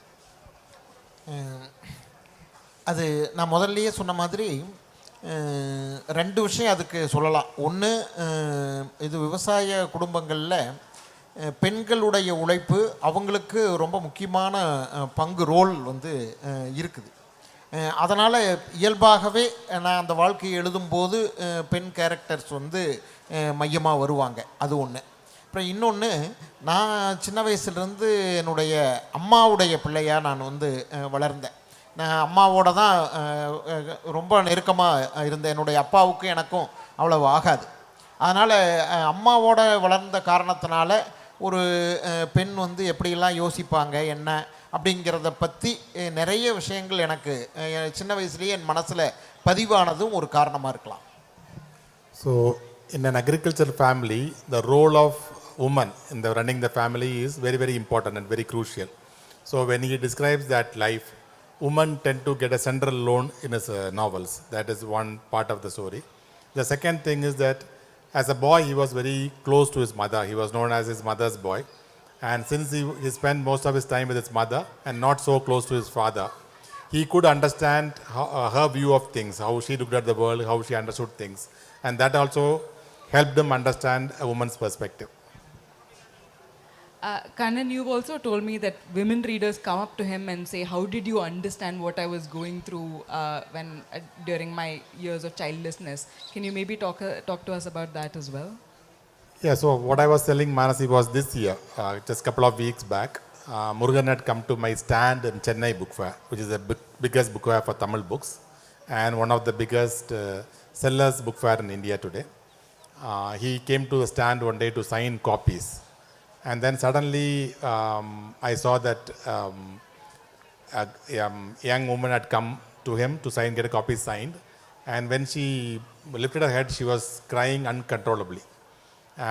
அது நான் முதல்லையே சொன்ன மாதிரி ரெண்டு விஷயம் அதுக்கு சொல்லலாம். ஒன்று, இது விவசாய குடும்பங்களில் பெண்களுடைய உழைப்பு அவங்களுக்கு ரொம்ப முக்கியமான ரோல் வந்து இருக்குது. அதனால் இயல்பாகவே நான் அந்த வாழ்க்கையை எழுதும்போது பெண் கேரக்டர்ஸ் வந்து மையமாக வருவாங்க. அது ஒன்று. அப்புறம் இன்னொன்று, நான் சின்ன வயசுலேருந்து என்னுடைய அம்மாவுடைய பிள்ளையாக நான் வந்து வளர்ந்தேன். நான் அம்மாவோட தான் ரொம்ப நெருக்கமாக இருந்தேன். என்னுடைய அப்பாவுக்கும் எனக்கும் அவ்வளவு ஆகாது. அதனால் அம்மாவோட வளர்ந்த காரணத்தினால ஒரு பெண் வந்து எப்படியெல்லாம் யோசிப்பாங்க என்ன அப்படிங்கிறத பற்றி நிறைய விஷயங்கள் எனக்கு சின்ன வயசுலேயே என் மனசில் பதிவானதும் ஒரு காரணமாக இருக்கலாம். So, in an agricultural family, the role of woman in the running the family is very, very important and very crucial. So, when he describes that life, women tend to get a central role in his novels. That is one part of the story. The second thing is that as a boy, he was very close to his mother. He was known as his mother's boy. And since he spent most of his time with his mother and not so close to his father, he could understand her view of things, how she looked at the world, how she understood things. And that also helped him understand a woman's perspective. Kannan, you've also told me that women readers come up to him and say, how did you understand what I was going through during my years of childlessness? Can you maybe talk to us about that as well? Yeah, so what I was telling Manasi was this year, just a couple of weeks back, Murugan had come to my stand in Chennai Book Fair, which is the biggest book fair for Tamil books and one of the biggest sellers book fair in India today. He came to the stand one day to sign copies. And then suddenly I saw that a young woman had come to him to get a copy signed. And when she lifted her head, she was crying uncontrollably.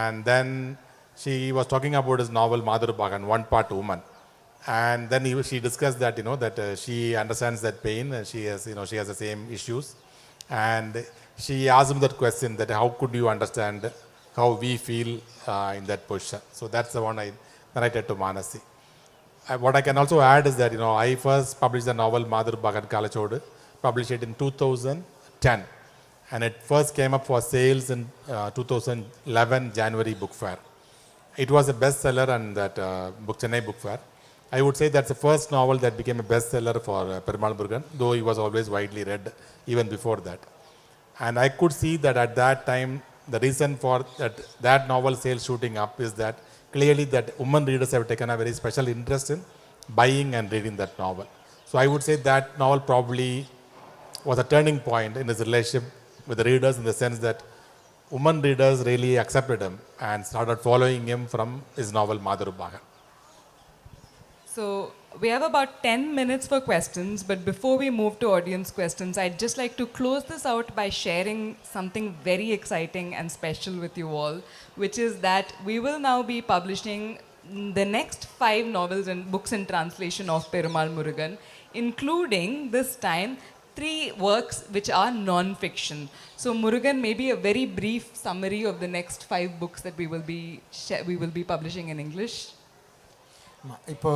And then she was talking about his novel Madhurbagan, one part woman. And then she discussed that, that she understands that pain and she has the same issues. And she asked him that question, that how could you understand how we feel in that position. So that's the one I narrated to Manasi. What I can also add is that, I first published the novel Madhurbagan Kalachodu, published it in 2010. And it first came up for sales in 2011 January Book Fair. It was a bestseller in that Chennai Book Fair. I would say that's the first novel that became a bestseller for Perumal Murugan, though he was always widely read even before that. And I could see that at that time, the reason for that novel sales shooting up is that clearly that women readers have taken a very special interest in buying and reading that novel. So I would say that novel probably was a turning point in his relationship with the readers, in the sense that women readers really accepted him and started following him from his novel Madhurbagan. So we have about 10 minutes for questions, but before we move to audience questions, I'd just like to close this out by sharing something very exciting and special with you all, which is that we will now be publishing the next 5 novels and books in translation of Perumal Murugan, including this time 3 works which are non-fiction. So Murugan, maybe a very brief summary of the next 5 books that we will be publishing in English. இப்போ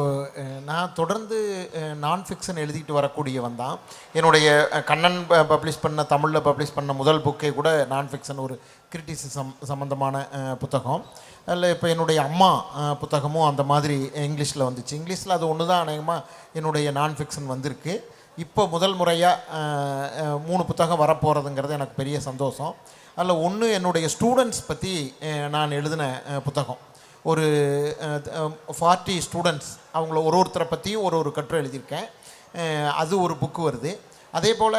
நான் தொடர்ந்து நான் fiction எழுதிட்டு வரக்கூடியவன் தான். என்னுடைய கண்ணன் தமிழில் publish பண்ண முதல் புக்கே கூட நான் ஃபிக்ஷன், ஒரு கிரிட்டிசிசம் சம்மந்தமான புத்தகம். அதில் இப்போ என்னுடைய அம்மா புத்தகமும் அந்த மாதிரி இங்கிலீஷில் வந்துச்சு. இங்கிலீஷில் அது ஒன்று தான் அநேகமாக என்னுடைய நான் ஃபிக்ஷன் வந்திருக்கு. இப்போ முதல் முறையாக 3 புத்தகம் வரப்போகிறதுங்கிறது எனக்கு பெரிய சந்தோஷம். அதில் ஒன்று என்னுடைய ஸ்டூடெண்ட்ஸ் பற்றி நான் எழுதின புத்தகம். ஒரு 40 ஸ்டூடெண்ட்ஸ், அவங்கள ஒருத்தரை பற்றியும் ஒரு கட்டுரை எழுதியிருக்கேன். அது ஒரு புக்கு வருது. அதே போல்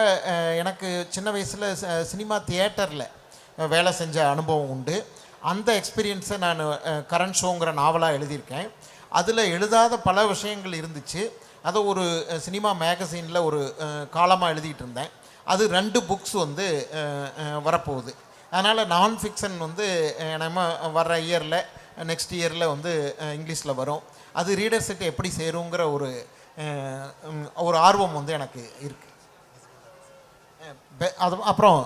எனக்கு சின்ன வயசில் சினிமா தியேட்டரில் வேலை செஞ்ச அனுபவம் உண்டு. அந்த எக்ஸ்பீரியன்ஸை நான் கரண்ட் ஷோங்கிற நாவலாக எழுதியிருக்கேன். அதில் எழுதாத பல விஷயங்கள் இருந்துச்சு. அதை ஒரு சினிமா மேகசீனில் ஒரு காலமாக எழுதிட்டு இருந்தேன். அது 2 புக்ஸ் வந்து வரப்போகுது. அதனால் நான் ஃபிக்ஷன் வந்து நம்ம வர்ற இயரில், நெக்ஸ்ட் இயரில் வந்து இங்கிலீஷில் வரும். அது ரீடர்ஸ்கிட்ட எப்படி சேருங்கிற ஒரு ஆர்வம் வந்து எனக்கு இருக்குது. அப்புறம்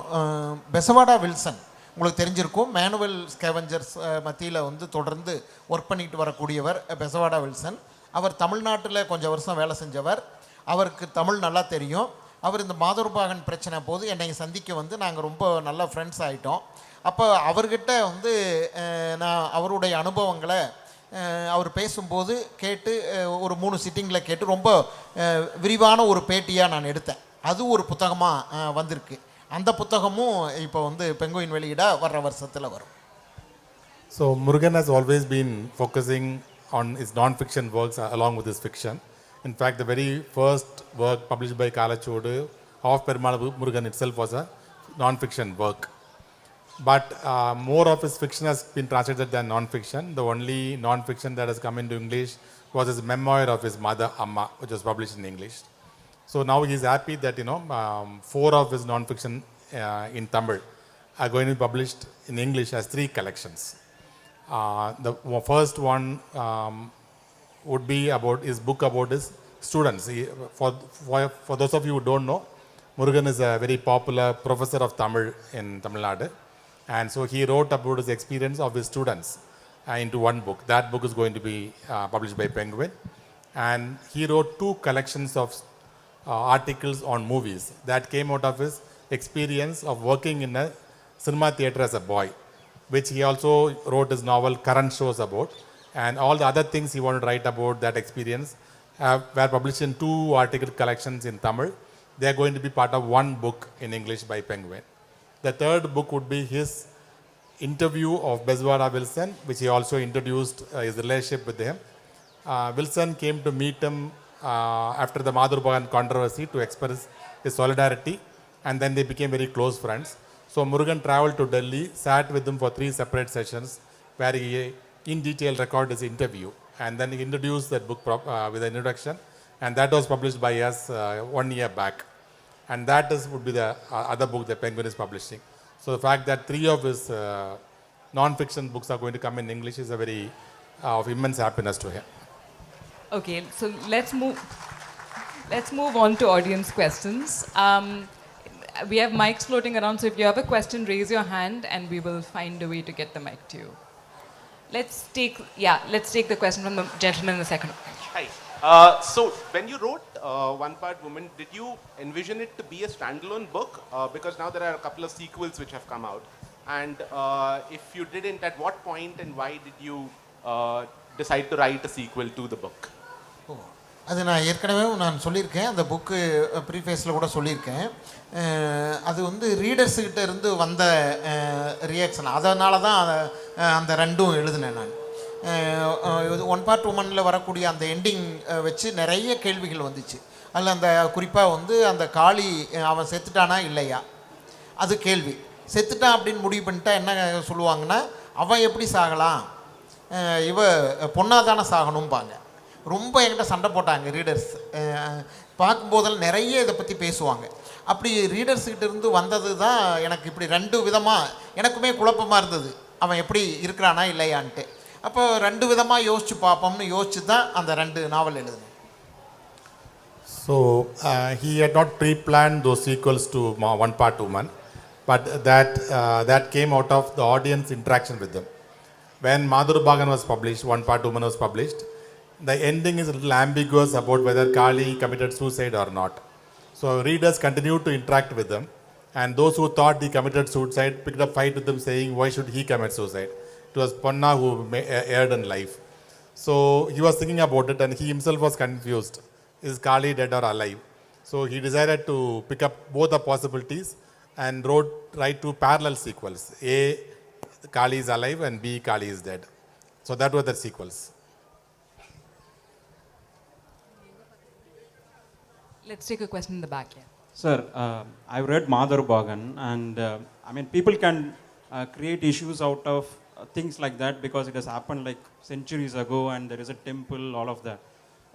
பெசவாடா வில்சன் உங்களுக்கு தெரிஞ்சிருக்கும். மேனுவல் ஸ்கேவெஞ்சர்ஸ் மத்தியில் வந்து தொடர்ந்து ஒர்க் பண்ணிட்டு வரக்கூடியவர் பெசவாடா வில்சன். அவர் தமிழ்நாட்டில் கொஞ்சம் வருஷம் வேலை செஞ்சவர். அவருக்கு தமிழ் நல்லா தெரியும். அவர் இந்த மாதுர்பாகன் பிரச்சனை போது என்னை சந்திக்க வந்து நாங்கள் ரொம்ப நல்ல ஃப்ரெண்ட்ஸ் ஆகிட்டோம். அப்போ அவர்கிட்ட வந்து நான் அவருடைய அனுபவங்களை அவர் பேசும்போது கேட்டு ஒரு 3 சிட்டிங்கில் கேட்டு ரொம்ப விரிவான ஒரு பேட்டியாக நான் எடுத்தேன். அது ஒரு புத்தகமாக வந்திருக்கு. அந்த புத்தகமும் இப்போ வந்து பெங்குயின் வெளியிட வர்ற வருஷத்தில் வரும். So Murugan has always been focusing on his non-fiction works along with his fiction. In fact, the very first work published by Kalachodu of Perumal Murugan itself was a non-fiction work. But more of his fiction has been translated than non-fiction. The only non-fiction that has come into English was his memoir of his mother, Amma, which was published in English. So now he is happy that, 4 of his non-fiction in Tamil are going to be published in English as 3 collections. The first one would be about his book about his students. For those of you who don't know, Murugan is a very popular professor of Tamil in Tamil Nadu. And so he wrote about his experience of his students into one book. That book is going to be published by Penguin. And he wrote 2 collections of articles on movies that came out of his experience of working in a cinema theater as a boy, which he also wrote his novel Current Shows about. And all the other things he wanted to write about that experience were published in 2 article collections in Tamil. They are going to be part of one book in English by Penguin. The third book would be his interview of Bezwara Wilson, which he also introduced his relationship with him. Wilson came to meet him after the Madhur Bhagan controversy to express his solidarity, and then they became very close friends. So Murugan traveled to Delhi, sat with him for 3 separate sessions, where he in detail recorded his interview, and then he introduced that book with an introduction, and that was published by us 1 year back. And that would be the other book that Penguin is publishing. So the fact that 3 of his non-fiction books are going to come in English is a very of immense happiness to him. Okay, so let's move on to audience questions. We have mics floating around, so if you have a question, raise your hand and we will find a way to get the mic to you. Let's take the question from the gentleman in the second. Hi. So when you wrote One Part Woman, did you envision it to be a standalone book? Because now there are a couple of sequels which have come out. And if you didn't, at what point and why did you decide to write a sequel to the book? அது நான் ஏற்கனவே சொல்லியிருக்கேன், அந்த book ப்ரீஃபேஸில் கூட சொல்லியிருக்கேன். அது வந்து ரீடர்ஸுக்கிட்ட இருந்து வந்த ரியாக்ஷன், அதனால தான் அந்த 2ம் எழுதினேன் நான். ஒன் பார்ட் உமனில் வரக்கூடிய அந்த எண்டிங் வச்சு நிறைய கேள்விகள் வந்துச்சு. அதில் அந்த குறிப்பாக வந்து அந்த காளி அவன் செத்துட்டானா இல்லையா, அது கேள்வி. செத்துட்டான் அப்படின்னு முடிவு பண்ணிட்டா என்ன சொல்லுவாங்கன்னா, அவன் எப்படி சாகலாம், இவ பொண்ணாக தானே சாகணும்பாங்க. ரொம்ப என்கிட்ட சண்டை போட்டாங்க ரீடர்ஸ். பார்க்கும்போதெல்லாம் நிறைய இதை பற்றி பேசுவாங்க. அப்படி ரீடர்ஸ்கிட்ட இருந்து வந்தது தான் எனக்கு இப்படி 2 விதமாக எனக்குமே குழப்பமாக இருந்தது, அவன் எப்படி இருக்கிறானா இல்லையான்ட்டு. அப்போ 2 விதமாக யோசித்து பார்ப்போம்னு யோசிச்சு தான் அந்த 2 நாவல் எழுதினேன். So he had not pre-planned those sequels to One Part Woman, but that came out of the audience interaction with them. When Madhur Bhagan was published, One Part Woman was published, the ending is a little ambiguous about whether Kali committed suicide or not. So readers continued to interact with them, and those who thought he committed suicide picked up fight with them saying, why should he commit suicide? It was Ponna who erred in life. So he was thinking about it, and he himself was confused. Is Kali dead or alive? So he decided to pick up both the possibilities and write 2 parallel sequels. A, Kali is alive, and B, Kali is dead. So that were the sequels. Let's take a question in the back here. Sir, I've read Madhur Bhagan, and people can create issues out of things like that because it has happened like centuries ago and there is a temple, all of that.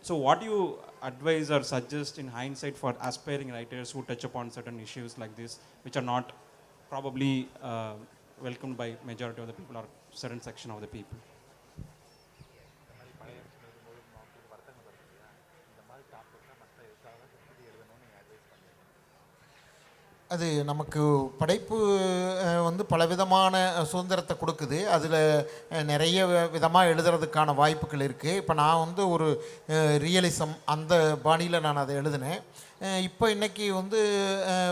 So what do you advise or suggest in hindsight for aspiring writers who touch upon certain issues like this, which are not probably welcomed by majority of the people or certain section of the people? அது நமக்கு படைப்பு வந்து பலவிதமான சுதந்திரத்தை கொடுக்குது. அதில் நிறைய விதமாக எழுதுறதுக்கான வாய்ப்புகள் இருக்குது. இப்போ நான் வந்து ஒரு ரியலிசம் அந்த பாணியில் நான் அதை எழுதினேன். இப்போ இன்றைக்கி வந்து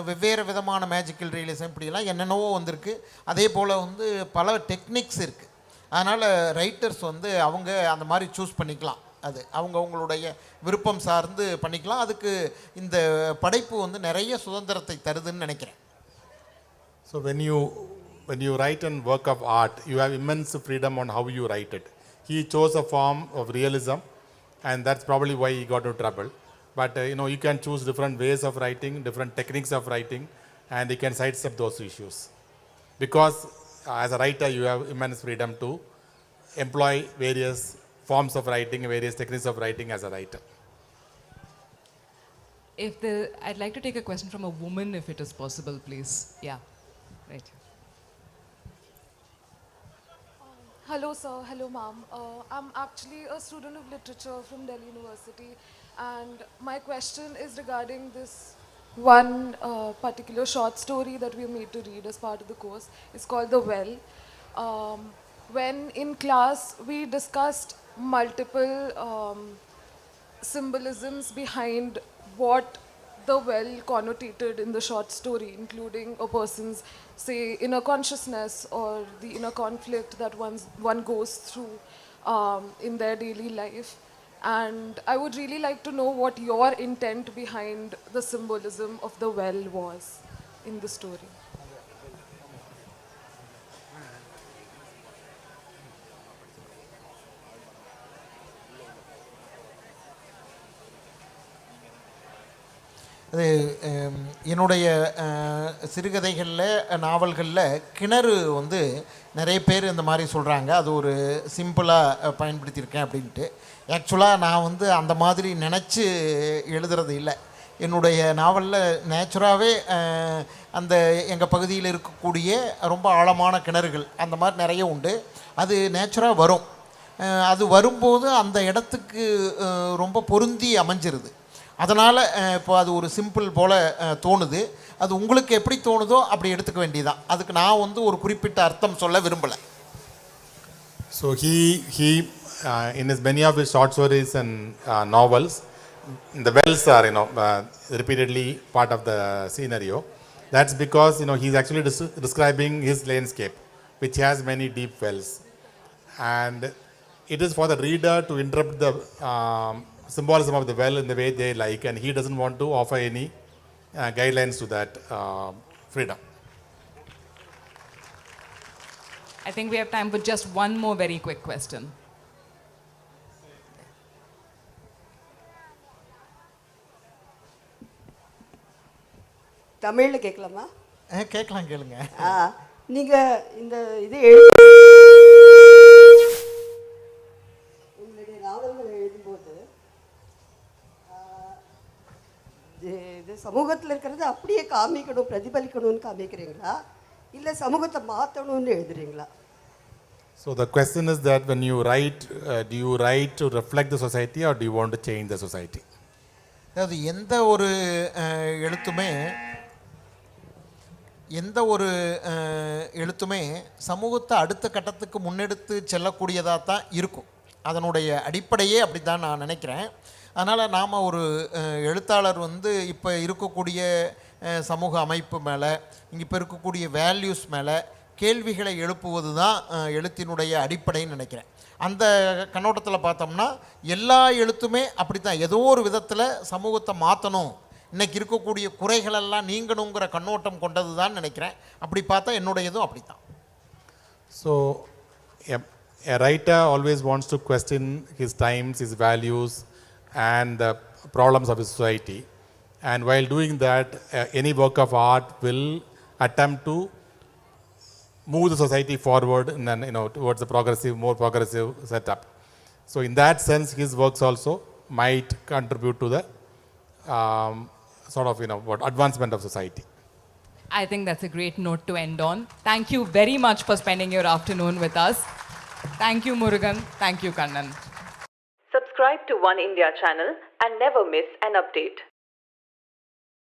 வெவ்வேறு விதமான மேஜிக்கல் ரியலிசம் இப்படிலாம் என்னென்னவோ வந்திருக்கு. அதே போல் வந்து பல டெக்னிக்ஸ் இருக்குது. அதனால் ரைட்டர்ஸ் வந்து அவங்க அந்த மாதிரி சூஸ் பண்ணிக்கலாம். அது அவங்களுடைய விருப்பம் சார்ந்து பண்ணிக்கலாம். அதுக்கு இந்த படைப்பு வந்து நிறைய சுதந்திரத்தை தருதுன்னு நினைக்கிறேன். So when you write a work of art, you have immense freedom on how you write it. He chose a form of realism, and that's probably why he got into trouble. But you can choose different ways of writing, different techniques of writing, and you can sidestep those issues. Because as a writer, you have immense freedom to employ various forms of writing, various techniques of writing as a writer. I'd like to take a question from a woman, if it is possible, please. Yeah, right. Hello, sir. Hello, ma'am. I'm actually a student of literature from Delhi University, and my question is regarding this one particular short story that we are made to read as part of the course. It's called The Well. When in class, we discussed multiple symbolisms behind what the well connotated in the short story, including a person's, say, inner consciousness or the inner conflict that one goes through in their daily life. And I would really like to know what your intent behind the symbolism of the well was in the story. அது என்னுடைய சிறுகதைகளில் நாவல்களில் கிணறு வந்து நிறைய பேர் இந்த மாதிரி சொல்கிறாங்க, அது ஒரு சிம்பிளாக பயன்படுத்தியிருக்கேன் அப்படின்ட்டு. ஆக்சுவலாக நான் வந்து அந்த மாதிரி நினச்சி எழுதுறது இல்லை. என்னுடைய நாவலில் நேச்சுராகவே அந்த எங்கள் பகுதியில் இருக்கக்கூடிய ரொம்ப ஆழமான கிணறுகள் அந்த மாதிரி நிறைய உண்டு. அது நேச்சுராக வரும். அது வரும்போது அந்த இடத்துக்கு ரொம்ப பொருந்தி அமைஞ்சிருது. அதனால் இப்போ அது ஒரு சிம்பிள் போல் தோணுது. அது உங்களுக்கு எப்படி தோணுதோ அப்படி எடுத்துக்க வேண்டியதான். அதுக்கு நான் வந்து ஒரு குறிப்பிட்ட அர்த்தம் சொல்ல விரும்பலை. So he in his many of his short stories and novels, the wells are repeatedly part of the scenario. That's because he's actually describing his landscape, which has many deep wells, and it is for the reader to interpret the symbolism of the well in the way they like, and he doesn't want to offer any guidelines to that freedom. I think we have time for just one more very quick question. தமிழில் கேட்கலாமா? கேட்கலாம், கேளுங்க. நீங்கள் இந்த இது உங்களுடைய நாவல்களை எழுதும்போது இது சமூகத்தில் இருக்கிறது அப்படியே காமிக்கணும், பிரதிபலிக்கணும்னு காமிக்கிறீங்களா, இல்லை சமூகத்தை மாற்றணும்னு எழுதுறீங்களா? So the question is that when you write, do you write to reflect the society or do you want to change the society? அதாவது எந்த ஒரு எழுத்துமே சமூகத்தை அடுத்த கட்டத்துக்கு முன்னெடுத்து செல்லக்கூடியதாக தான் இருக்கும். அதனுடைய அடிப்படையே அப்படி தான் நான் நினைக்கிறேன். அதனால் நாம் ஒரு எழுத்தாளர் வந்து இப்போ இருக்கக்கூடிய சமூக அமைப்பு மேலே, இங்கே இப்போ இருக்கக்கூடிய வேல்யூஸ் மேலே கேள்விகளை எழுப்புவது தான் எழுத்தினுடைய அடிப்படைன்னு நினைக்கிறேன். அந்த கண்ணோட்டத்தில் பார்த்தோம்னா எல்லா எழுத்துமே அப்படி தான் ஏதோ ஒரு விதத்தில் சமூகத்தை மாற்றணும், இன்றைக்கி இருக்கக்கூடிய குறைகளெல்லாம் நீங்கணுங்கிற கண்ணோட்டம் கொண்டது தான் நினைக்கிறேன். அப்படி பார்த்தா என்னுடையதும் அப்படி தான். So a writer always wants to question his times, his values, and the problems of his society. And while doing that, any work of art will attempt to move the society forward and towards a more progressive setup. So in that sense, his works also might contribute to the sort of advancement of society. I think that's a great note to end on. Thank you very much for spending your afternoon with us. Thank you, Murugan. Thank you, Kannan. Subscribe to One India channel and never miss an update.